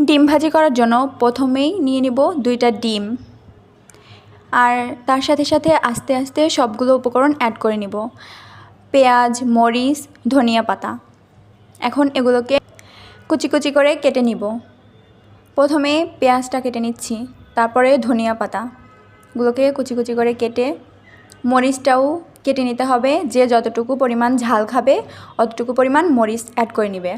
ডিম ভাজি করার জন্য প্রথমেই নিয়ে নিব 2টা ডিম, আর তার সাথে সাথে আস্তে আস্তে সবগুলো উপকরণ অ্যাড করে নিব। পেঁয়াজ, মরিচ, ধনিয়া পাতা। এখন এগুলোকে কুচি কুচি করে কেটে নিব। প্রথমে পেঁয়াজটা কেটে নিচ্ছি, তারপরে ধনিয়া পাতাগুলোকে কুচি কুচি করে কেটে, মরিচটাও কেটে নিতে হবে। যে যতটুকু পরিমাণ ঝাল খাবে অতটুকু পরিমাণ মরিচ অ্যাড করে নেবে।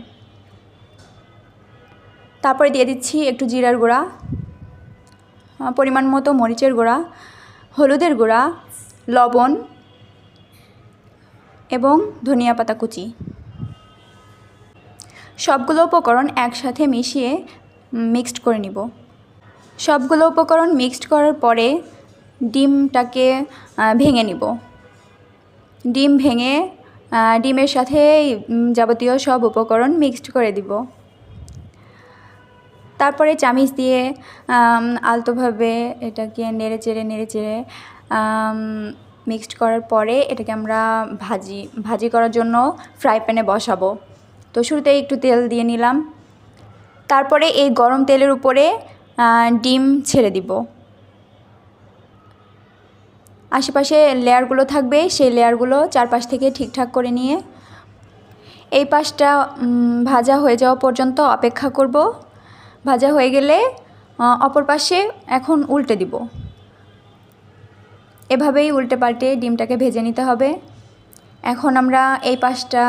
তারপরে দিয়ে দিচ্ছি একটু জিরার গুঁড়া, পরিমাণ মতো মরিচের গুঁড়া, হলুদের গুঁড়া, লবণ এবং ধনিয়া পাতা কুচি। সবগুলো উপকরণ একসাথে মিশিয়ে মিক্সড করে নিব। সবগুলো উপকরণ মিক্সড করার পরে ডিমটাকে ভেঙে নিব। ডিম ভেঙে ডিমের সাথে যাবতীয় সব উপকরণ মিক্সড করে দিব। তারপরে চামিচ দিয়ে আলতোভাবে এটাকে নেড়ে চেড়ে মিক্সড করার পরে এটাকে আমরা ভাজি করার জন্য ফ্রাই প্যানে বসাবো। তো শুরুতেই একটু তেল দিয়ে নিলাম। তারপরে এই গরম তেলের উপরে ডিম ছেড়ে দিব। আশেপাশে লেয়ারগুলো থাকবে, সেই লেয়ারগুলো চারপাশ থেকে ঠিকঠাক করে নিয়ে এই পাশটা ভাজা হয়ে যাওয়া পর্যন্ত অপেক্ষা করব। ভাজা হয়ে গেলে অপর পাশে এখন উল্টে দিব। এভাবেই উল্টে পাল্টে ডিমটাকে ভেজে নিতে হবে। এখন আমরা এই পাশটা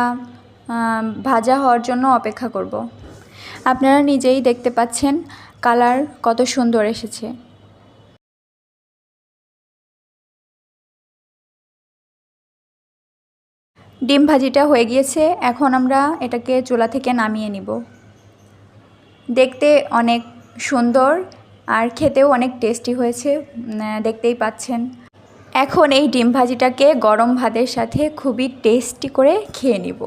ভাজা হওয়ার জন্য অপেক্ষা করব। আপনারা নিজেই দেখতে পাচ্ছেন কালার কত সুন্দর এসেছে। ডিম ভাজিটা হয়ে গিয়েছে, এখন আমরা এটাকে চুলা থেকে নামিয়ে নিব। দেখতে অনেক সুন্দর আর খেতেও অনেক টেস্টি হয়েছে, দেখতেই পাচ্ছেন। এখন এই ডিম ভাজিটাকে গরম ভাতের সাথে খুবই টেস্টি করে খেয়ে নিব।